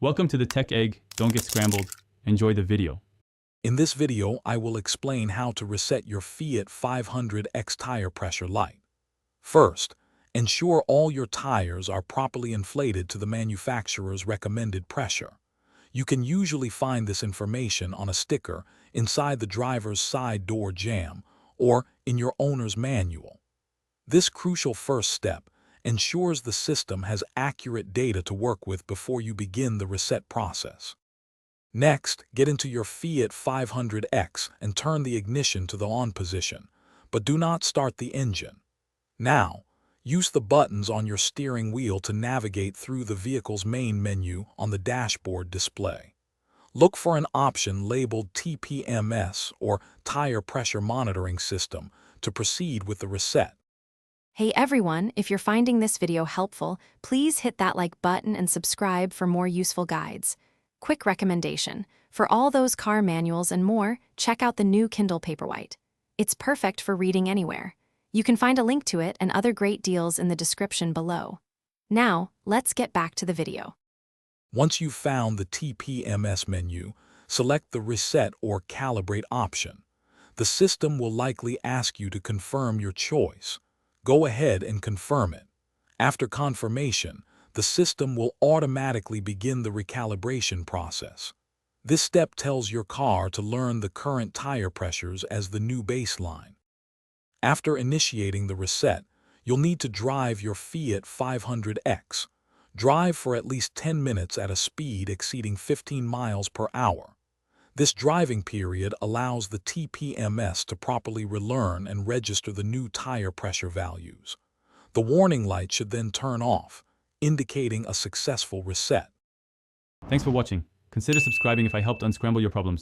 Welcome to the Tech Egg. Don't get scrambled. Enjoy the video. In this video, I will explain how to reset your Fiat 500X tire pressure light. First, ensure all your tires are properly inflated to the manufacturer's recommended pressure. You can usually find this information on a sticker inside the driver's side door jamb or in your owner's manual. This crucial first step ensures the system has accurate data to work with before you begin the reset process. Next, get into your Fiat 500X and turn the ignition to the on position, but do not start the engine. Now, use the buttons on your steering wheel to navigate through the vehicle's main menu on the dashboard display. Look for an option labeled TPMS or Tire Pressure Monitoring System to proceed with the reset. Hey everyone, if you're finding this video helpful, please hit that like button and subscribe for more useful guides. Quick recommendation: for all those car manuals and more, check out the new Kindle Paperwhite. It's perfect for reading anywhere. You can find a link to it and other great deals in the description below. Now, let's get back to the video. Once you've found the TPMS menu, select the Reset or Calibrate option. The system will likely ask you to confirm your choice. Go ahead and confirm it. After confirmation, the system will automatically begin the recalibration process. This step tells your car to learn the current tire pressures as the new baseline. After initiating the reset, you'll need to drive your Fiat 500X. Drive for at least 10 minutes at a speed exceeding 15 miles per hour. This driving period allows the TPMS to properly relearn and register the new tire pressure values. The warning light should then turn off, indicating a successful reset. Thanks for watching. Consider subscribing if I helped unscramble your problems.